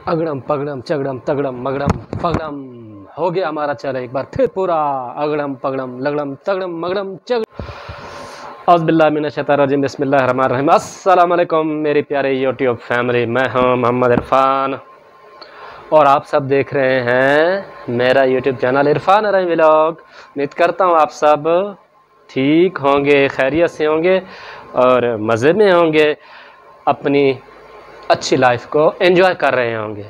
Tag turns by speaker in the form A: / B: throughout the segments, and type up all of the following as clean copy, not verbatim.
A: अगड़म पगड़म चगड़म तगड़म मगड़म पगड़म हो गया हमारा चैनल एक बार फिर पूरा अगड़म पगड़म लगड़म तगड़म मगड़म चगड़म। औज़ुबिल्लाहि मिनश्शैतानिर्रजीम बिस्मिल्लाहिर्रहमानिर्रहीम। अस्सलाम वालेकुम मेरी प्यारे यूट्यूब फैमिली, मैं हूं मोहम्मद इरफान और आप सब देख रहे हैं मेरा यूट्यूब चैनल इरफान अरई व्लॉग। उम्मीद करता हूं आप सब ठीक होंगे, खैरियत से होंगे और मज़े में होंगे, अपनी अच्छी लाइफ को एंजॉय कर रहे होंगे।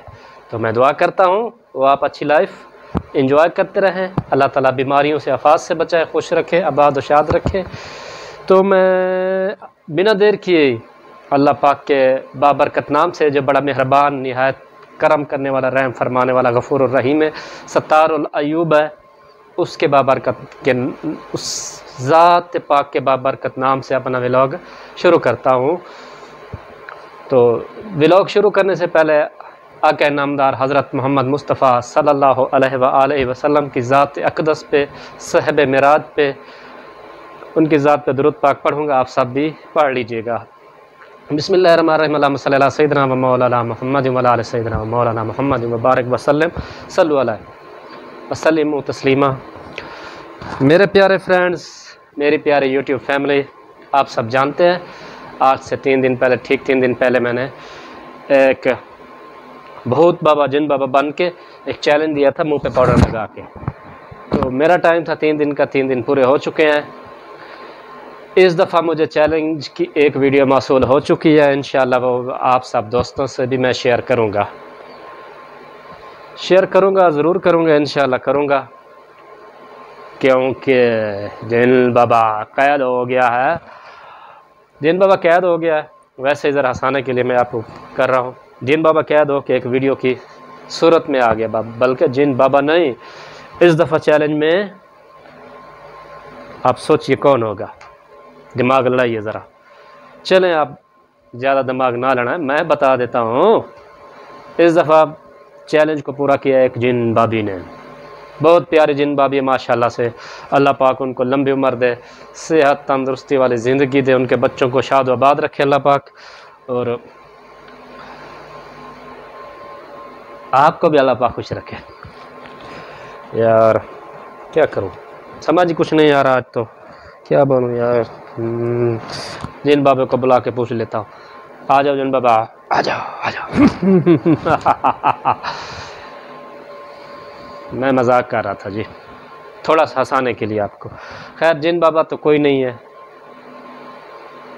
A: तो मैं दुआ करता हूँ वो आप अच्छी लाइफ एंजॉय करते रहें, अल्लाह ताला बीमारियों से आफात से बचाए, खुश रखे, आबाद व शाद रखे। तो मैं बिना देर किए अल्लाह पाक के बाबरकत नाम से, जो बड़ा मेहरबान, निहायत करम करने वाला, रहम फरमाने वाला, गफूर और रहीम है, सत्तारुल अयूब है, उसके बाबरकत के, उस ज़ात पाक के बाबरकत नाम से अपना व्लॉग शुरू करता हूँ। तो व्लॉग शुरू करने से पहले आका नामदार हज़रत मोहम्मद मुस्तफ़ा सल्लल्लाहु अलैहि वसल्लम की ज़ात अक़दस पे, सहब मिराज पे, उनकी ज़ात पे दुरूद पाक पढ़ूँगा, आप सब भी पढ़ लीजिएगा। बिस्मिल्लाहिर्रहमानिर्रहीम, अल्लाहुम्मा सल्ली अला सय्यिदिना व मौलाना मुहम्मद व अला आलि सय्यिदिना व मौलाना मुहम्मद व बारिक व सल्लिम सल्लु अलैहि व सल्लिमु तस्लीमा। मेरे प्यारे फ्रेंड्स, मेरी प्यारे यूट्यूब फैमिली, आप सब जानते हैं आज से 3 दिन पहले, ठीक 3 दिन पहले मैंने एक भूत बाबा, जिन बाबा बन के एक चैलेंज दिया था, मुंह पे पाउडर लगा के। तो मेरा टाइम था 3 दिन का, 3 दिन पूरे हो चुके हैं। इस दफ़ा मुझे चैलेंज की एक वीडियो मौसूल हो चुकी है, इंशाअल्लाह वो आप सब दोस्तों से भी मैं शेयर करूँगा, ज़रूर करूँगा, इंशाअल्लाह करूँगा, क्योंकि जिन बाबा कैद हो गया है, जिन बाबा कैद हो गया है, वैसे ज़रा हंसाने के लिए मैं आपको कर रहा हूँ। जिन बाबा कैद हो के एक वीडियो की सूरत में आ गया बाबा, बल्कि जिन बाबा नहीं। इस दफ़ा चैलेंज में आप सोचिए कौन होगा, दिमाग लड़ाइए ज़रा। चलें, आप ज़्यादा दिमाग ना लड़ाएं, मैं बता देता हूँ। इस दफ़ा चैलेंज को पूरा किया एक जिन बाबी ने, बहुत प्यारी जिन बाबी है माशाल्लाह से। अल्लाह पाक उनको लंबी उम्र दे, सेहत तंदुरुस्ती वाली ज़िंदगी दे, उनके बच्चों को शाद व आबाद रखे अल्लाह पाक, और आपको भी अल्लाह पाक खुश रखे। यार क्या करूं, समझ ही कुछ नहीं आ रहा आज, तो क्या बनूं यार। जिन बाबे को बुला के पूछ लेता हूँ, आ जाओ जिन बाबा, आ जाओ आ जाओ। मैं मजाक कर रहा था जी, थोड़ा सा हंसाने के लिए आपको। खैर, जिन बाबा तो कोई नहीं है,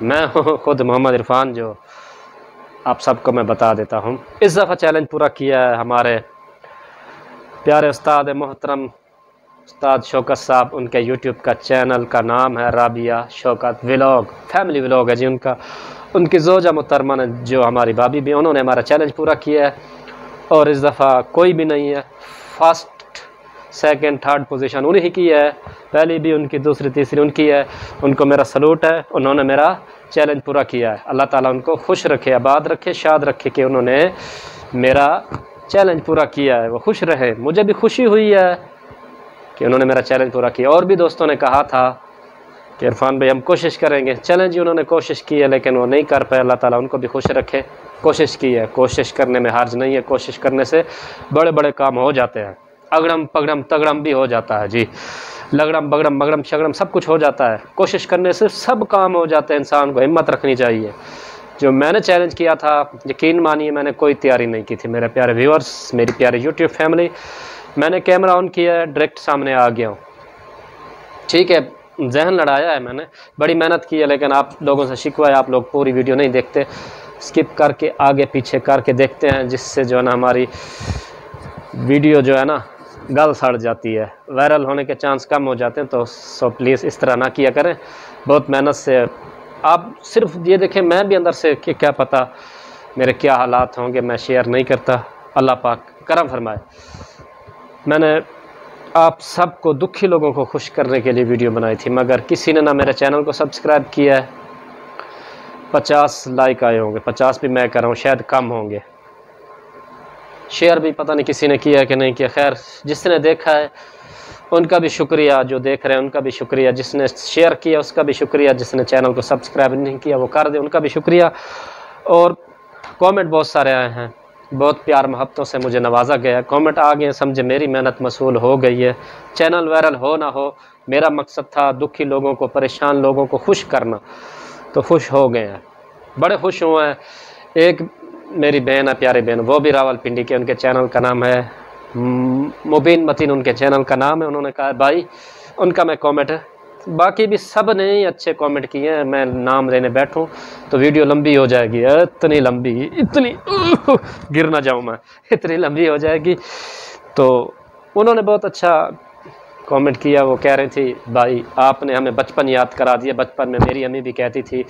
A: मैं हूँ खुद मोहम्मद इरफान, जो आप सबको मैं बता देता हूँ। इस दफ़ा चैलेंज पूरा किया है हमारे प्यारे उस्ताद मोहतरम उस्ताद शौकत साहब। उनके यूट्यूब का चैनल का नाम है Rabia Shaukat vlog, family vlog है जी उनका। उनकी ज़ोजा मुहतरमा ने, जो हमारी भाभी भी, उन्होंने हमारा चैलेंज पूरा किया है। और इस दफ़ा कोई भी नहीं है, फर्स्ट सेकंड थर्ड पोजीशन उन्हीं की है, पहली भी उनकी, दूसरी तीसरी उनकी है। उनको मेरा सलूट है, उन्होंने मेरा चैलेंज पूरा किया है। अल्लाह ताला उनको खुश रखे, आबाद रखे, शाद रखे कि उन्होंने मेरा चैलेंज पूरा किया है, वो खुश रहे। मुझे भी खुशी हुई है कि उन्होंने मेरा चैलेंज पूरा किया। और भी दोस्तों ने कहा था कि इरफान भाई हम कोशिश करेंगे, चैलेंज उन्होंने कोशिश की है लेकिन वो नहीं कर पाए। अल्लाह ताला उनको भी खुश रखे। कोशिश की है, कोशिश करने में हर्ज नहीं है, कोशिश करने से बड़े बड़े काम हो जाते हैं। अगड़म पगड़म तगड़म भी हो जाता है जी, लगड़म बगड़म मगड़म शगड़म सब कुछ हो जाता है। कोशिश करने से सब काम हो जाते हैं, इंसान को हिम्मत रखनी चाहिए। जो मैंने चैलेंज किया था, यकीन मानिए मैंने कोई तैयारी नहीं की थी। मेरे प्यारे व्यूअर्स, मेरी प्यारे यूट्यूब फैमिली, मैंने कैमरा ऑन किया है, डायरेक्ट सामने आ गया हूँ, ठीक है। जहन लड़ाया है मैंने, बड़ी मेहनत की है, लेकिन आप लोगों से शिकवा है, आप लोग पूरी वीडियो नहीं देखते, स्किप करके आगे पीछे करके देखते हैं, जिससे जो है ना हमारी वीडियो जो है ना गल सड़ जाती है, वायरल होने के चांस कम हो जाते हैं। तो सो प्लीज़ इस तरह ना किया करें। बहुत मेहनत से आप सिर्फ ये देखें, मैं भी अंदर से कि क्या पता मेरे क्या हालात होंगे, मैं शेयर नहीं करता। अल्लाह पाक करम फरमाए। मैंने आप सबको, दुखी लोगों को खुश करने के लिए वीडियो बनाई थी, मगर किसी ने ना मेरे चैनल को सब्सक्राइब किया है। 50 लाइक आए होंगे, 50 भी मैं कर रहा हूँ, शायद कम होंगे। शेयर भी पता नहीं किसी ने किया है कि नहीं किया। खैर, जिसने देखा है उनका भी शुक्रिया, जो देख रहे हैं उनका भी शुक्रिया, जिसने शेयर किया उसका भी शुक्रिया, जिसने चैनल को सब्सक्राइब नहीं किया वो कर दे, उनका भी शुक्रिया। और कमेंट बहुत सारे आए हैं, बहुत प्यार मोहब्बतों से मुझे नवाजा गया, कमेंट आ गए, समझे मेरी मेहनत मसूल हो गई है। चैनल वायरल हो ना हो, मेरा मकसद था दुखी लोगों को, परेशान लोगों को खुश करना, तो खुश हो गए हैं, बड़े खुश हुए हैं। एक मेरी बहन है, प्यारी बहन, वो भी रावलपिंडी के, उनके चैनल का नाम है मुबीन मतीन, उनके चैनल का नाम है। उन्होंने कहा भाई, उनका मैं कमेंट, बाकी भी सब ने ही अच्छे कमेंट किए हैं। मैं नाम लेने बैठूं तो वीडियो लंबी हो जाएगी, इतनी लंबी, इतनी गिर ना जाऊं मैं, इतनी लंबी हो जाएगी। तो उन्होंने बहुत अच्छा कमेंट किया। वो कह रही थी भाई आपने हमें बचपन याद करा दिया। बचपन में मेरी अम्मी भी कहती थी,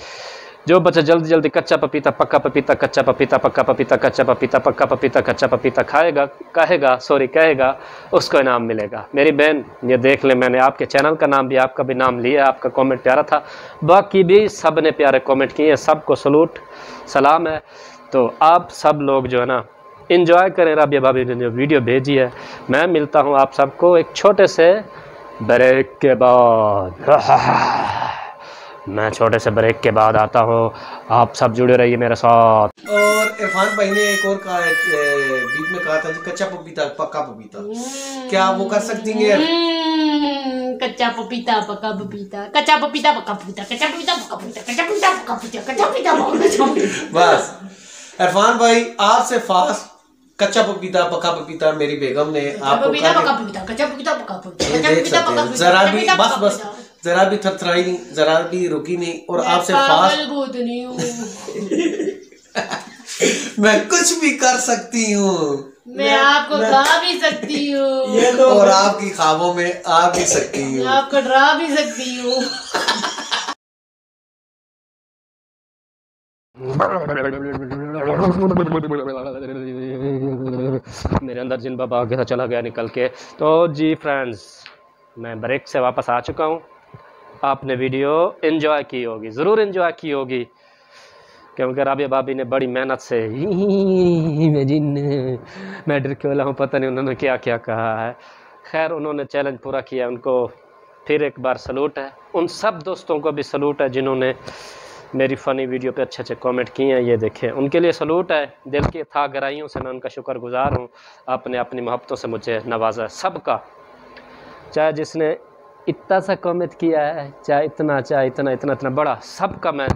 A: जो बच्चा जल्दी जल्दी कच्चा पपीता पक्का पपीता, कच्चा पपीता पक्का पपीता, कच्चा पपीता पक्का पपीता, कच्चा पपीता कहेगा उसको इनाम मिलेगा। मेरी बहन ये देख ले, मैंने आपके चैनल का नाम भी, आपका भी नाम लिया, आपका कमेंट प्यारा था, बाकी भी सब ने प्यारे कमेंट किए, सबको सलूट सलाम है। तो आप सब लोग जो है ना इंजॉय करें। राबिया भाभी ने जो वीडियो भेजी है, मैं मिलता हूँ आप सबको एक छोटे से ब्रेक के बाद। मैं छोटे से ब्रेक के बाद आता हूँ, आप सब जुड़े रहिए मेरे साथ।
B: और इरफान भाई ने एक और कहा, बीच में कहा था जी कच्चा पपीता पक्का पपीता, क्या वो कर सकती हैं?
C: कच्चा पपीता पक्का पपीता, कच्चा पपीता पक्का पपीता, कच्चा पपीता पक्का पपीता, कच्चा पपीता पक्का पपीता, कच्चा पपीता पक्का।
B: बस इरफान भाई आपसे फास्ट कच्चा पपीता पक्का पपीता मेरी बेगम ने आपको
C: पपीता पक्का पपीता, कच्चा पपीता पक्का पपीता,
B: ये देख सकते हैं। जरा भी बस जरा भी थरथराई नहीं, जरा भी रुकी नहीं, और आपसे फास्ट
C: नहीं हूँ।
B: मैं कुछ भी कर सकती हूँ,
C: मैं आपको खा भी सकती हूँ,
B: और आपकी ख्वाबों में आ भी सकती हूँ,
C: आपको डरा भी सकती हूँ।
A: मेरे अंदर जिन बाबा आगे से चला गया निकल के। तो जी फ्रेंड्स, मैं ब्रेक से वापस आ चुका हूँ। आपने वीडियो एंजॉय की होगी, ज़रूर एंजॉय की होगी, क्योंकि राबिया भाभी ने बड़ी मेहनत से मैं डर के वाला हूँ, पता नहीं उन्होंने क्या क्या कहा है। खैर उन्होंने चैलेंज पूरा किया, उनको फिर एक बार सलूट है। उन सब दोस्तों को भी सलूट है जिन्होंने मेरी फ़नी वीडियो पे अच्छे अच्छे कमेंट किए हैं। ये देखें, उनके लिए सलूट है, दिल की था गहराइयों से मैं उनका शुक्रगुजार हूँ। आपने अपनी मोहब्बतों से मुझे नवाजा, सबका, चाहे जिसने इतना सा कमेंट किया है, चाहे इतना इतना बड़ा, सबका मैं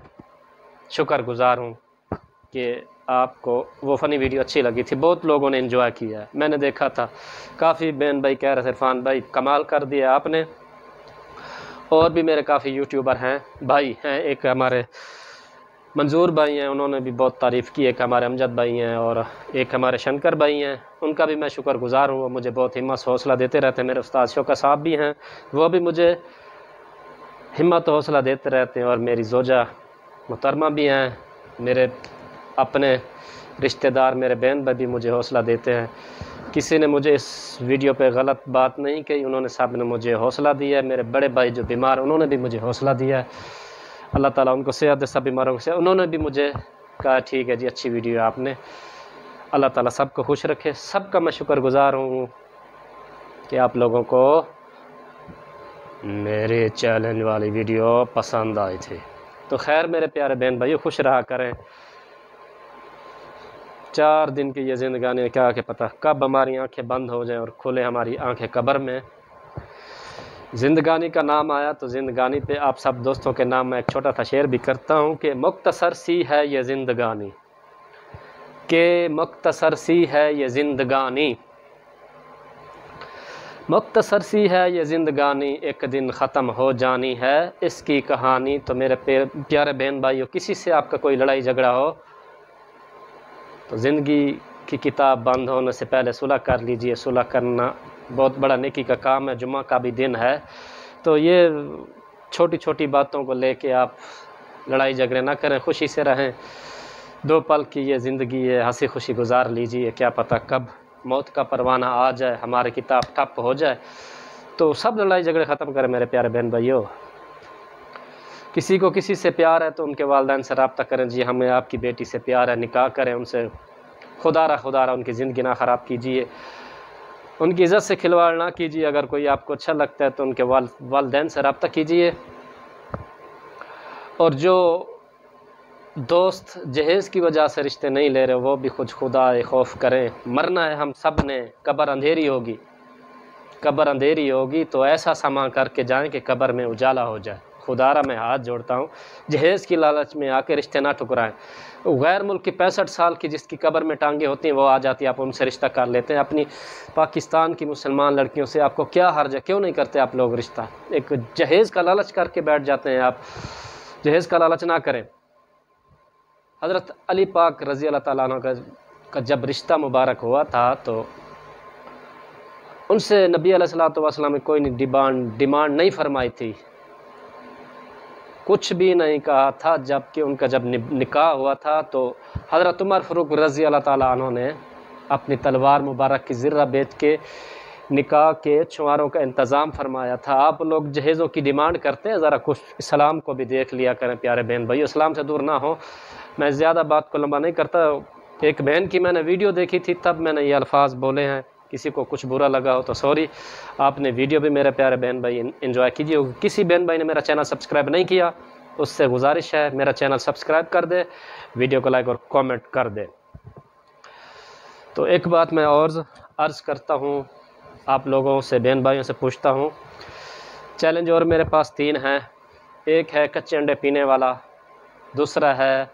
A: शुक्रगुजार हूँ कि आपको वो फ़नी वीडियो अच्छी लगी थी। बहुत लोगों ने एंजॉय किया है, मैंने देखा था, काफ़ी बहन भाई कह रहे थे इरफान भाई कमाल कर दिया आपने। और भी मेरे काफ़ी यूट्यूबर हैं, भाई हैं, एक हमारे मंजूर भाई हैं, उन्होंने भी बहुत तारीफ़ की, एक हमारे अमजद भाई हैं, और एक हमारे शंकर भाई हैं, उनका भी मैं शुक्रगुजार हूँ। वो मुझे बहुत हिम्मत हौसला देते रहते हैं। मेरे उस्ताद शौका साहब भी हैं, वो भी मुझे हिम्मत हौसला देते रहते हैं। और मेरी जोजा मुहतरमा भी हैं, मेरे अपने रिश्तेदार, मेरे बहन भाई भी मुझे हौसला देते हैं। किसी ने मुझे इस वीडियो पे गलत बात नहीं कही, उन्होंने सब ने मुझे हौसला दिया है। मेरे बड़े भाई जो बीमार, उन्होंने भी मुझे हौसला दिया है, अल्लाह ताला उनको सेहत दे, सब बीमारों से। उन्होंने भी मुझे कहा ठीक है जी, अच्छी वीडियो है आपने, अल्लाह ताला सबको खुश रखे। सबका मैं शुक्रगुजार हूँ कि आप लोगों को मेरे चैलेंज वाली वीडियो पसंद आई थी। तो खैर मेरे प्यारे बहन भाइयों, खुश रहा करें। 4 दिन की ये ज़िंदगानी, क्या के पता कब हमारी आंखें बंद हो जाएं और खुले हमारी आंखें कब्र में। ज़िंदगानी का नाम आया तो ज़िंदगानी पे आप सब दोस्तों के नाम मैं एक छोटा सा शेर भी करता हूँ कि मुख्तसर सी है ये ज़िंदगानी, के मुख्तसर सी है ये ज़िंदगानी, मुख्तसर सी है ये ज़िंदगानी, एक दिन ख़त्म हो जानी है इसकी कहानी। तो मेरे प्यारे बहन भाइयों, किसी से आपका कोई लड़ाई झगड़ा हो तो ज़िंदगी की किताब बंद होने से पहले सुलह कर लीजिए। सुलह करना बहुत बड़ा नेकी का काम है, जुम्मा का भी दिन है। तो ये छोटी छोटी बातों को लेके आप लड़ाई झगड़े ना करें, खुशी से रहें। 2 पल की ये ज़िंदगी है, हंसी खुशी गुजार लीजिए, क्या पता कब मौत का परवाना आ जाए, हमारी किताब ठप हो जाए। तो सब लड़ाई झगड़े ख़त्म करें मेरे प्यारे बहन भाइयों। किसी को किसी से प्यार है तो उनके वालिदैन से रब्ता करें, जी हमें आपकी बेटी से प्यार है, निकाह करें उनसे, खुदारा उनकी ज़िंदगी ना ख़राब कीजिए, उनकी इज़्ज़त से खिलवाड़ ना कीजिए। अगर कोई आपको अच्छा लगता है तो उनके वालिदैन से रब्ता कीजिए। और जो दोस्त जहेज़ की वजह से रिश्ते नहीं ले रहे, वो भी खुद खुदा खौफ करें। मरना है हम सब ने, कब्र अंधेरी होगी, कब्र अंधेरी होगी तो ऐसा सामान करके जाएं कि कब्र में उजाला हो जाए। खुदारा मैं हाथ जोड़ता हूँ, जहेज़ की लालच में आके रिश्ते ना ठुकराएं। गैर मुल्क की 65 साल की जिसकी कब्र में टांगे होती हैं वो आ जाती है, आप उनसे रिश्ता कर लेते हैं। अपनी पाकिस्तान की मुसलमान लड़कियों से आपको क्या हर्ज है, क्यों नहीं करते आप लोग रिश्ता? एक जहेज़ का लालच करके बैठ जाते हैं आप। जहेज़ का लालच ना करें। हज़रत अली पाक रज़ी अल्लाह ताला अन्हु का जब रिश्ता मुबारक हुआ था तो उनसे नबी अलैहिस्सलातु वस्सलाम ने कोई डिमांड नहीं फरमाई थी, कुछ भी नहीं कहा था। जबकि उनका जब निकाह हुआ था तो हज़रत उमर फ़ारूक रज़ी अल्लाह ताला अन्हु ने अपनी तलवार मुबारक की ज़र्रा बेच के निकाह के छुआरों का इंतज़ाम फरमाया था। आप लोग जहेज़ों की डिमांड करते हैं, ज़रा कुछ इस्लाम को भी देख लिया करें प्यारे बहन भाई, इस्लाम से दूर ना हो। मैं ज़्यादा बात को लंबा नहीं करता। एक बहन की मैंने वीडियो देखी थी, तब मैंने ये अल्फाज बोले हैं, किसी को कुछ बुरा लगा हो तो सॉरी। आपने वीडियो भी मेरे प्यारे बहन भाई एंजॉय कीजिए। किसी बहन भाई ने मेरा चैनल सब्सक्राइब नहीं किया, उससे गुजारिश है मेरा चैनल सब्सक्राइब कर दे, वीडियो को लाइक और कमेंट कर दे। तो एक बात मैं और अर्ज़ करता हूँ, आप लोगों से बहन भाइयों से पूछता हूँ, चैलेंज और मेरे पास 3 हैं। एक है कच्चे अंडे पीने वाला, दूसरा है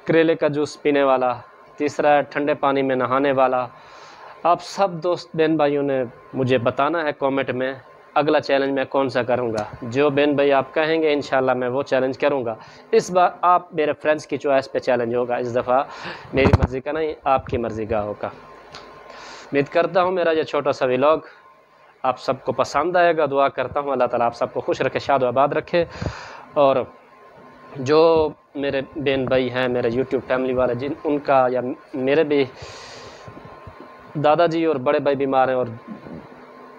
A: करेले का जूस पीने वाला, तीसरा है ठंडे पानी में नहाने वाला। आप सब दोस्त बहन भाइयों ने मुझे बताना है कमेंट में अगला चैलेंज मैं कौन सा करूंगा। जो बहन भाई आप कहेंगे इंशाल्लाह मैं वो चैलेंज करूंगा। इस बार आप मेरे फ्रेंड्स की चॉइस पे चैलेंज होगा, इस दफ़ा मेरी मर्ज़ी का नहीं, आपकी मर्ज़ी का होगा। उम्मीद करता हूँ मेरा ये छोटा सा व्लॉग आप सबको पसंद आएगा। दुआ करता हूँ अल्लाह ताला आप सबको खुश रखे, शाद आबाद रखे। और जो मेरे बहन भाई हैं, मेरे यूट्यूब फैमिली वाले, जिन उनका या मेरे भी दादाजी और बड़े भाई बीमार हैं, और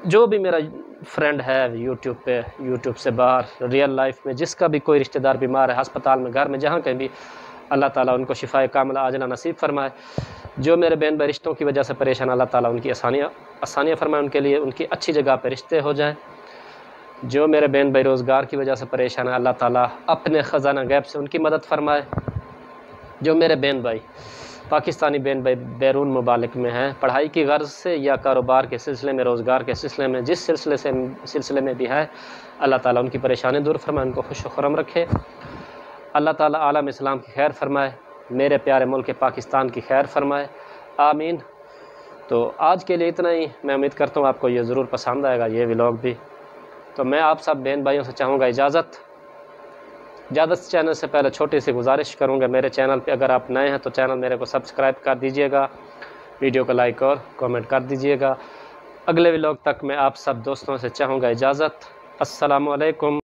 A: जो भी मेरा फ्रेंड है यूट्यूब से बाहर रियल लाइफ में जिसका भी कोई रिश्तेदार बीमार है, अस्पताल में, घर में, जहाँ कहीं भी, अल्लाह ताला उनको शिफाए कामिला आजला नसीब फरमाए। जो मेरे बहन भाई रिश्तों की वजह से परेशान, अल्लाह ताला उनकी आसानियाँ फरमाए, उनके लिए उनकी अच्छी जगह पर रिश्ते हो जाएं। जो मेरे बहन भाई रोज़गार की वजह से परेशान है, अल्लाह ताला अपने ख़जाना गैब से उनकी मदद फरमाए। जो मेरे बहन भाई पाकिस्तानी बहन भाई बैरून ममालिक में हैं, पढ़ाई की गर्ज से या कारोबार के सिलसिले में, रोज़गार के सिलसिले में, जिस सिलसिले में भी है, अल्लाह ताला उनकी परेशानी दूर फरमाए, उनको खुश खुरम रखे। अल्लाह ताला आलम इस्लाम की खैर फरमाए, मेरे प्यारे मुल्क पाकिस्तान की खैर फरमाए, आमीन। तो आज के लिए इतना ही। मैं उम्मीद करता हूँ आपको ये ज़रूर पसंद आएगा ये व्लॉग भी। तो मैं आप सब बहन भाइयों से चाहूँगा इजाज़त चैनल से पहले छोटी सी गुजारिश करूँगा, मेरे चैनल पे अगर आप नए हैं तो चैनल मेरे को सब्सक्राइब कर दीजिएगा, वीडियो को लाइक और कमेंट कर दीजिएगा। अगले व्लॉग तक मैं आप सब दोस्तों से चाहूँगा इजाज़त। अस्सलामु अलैकुम।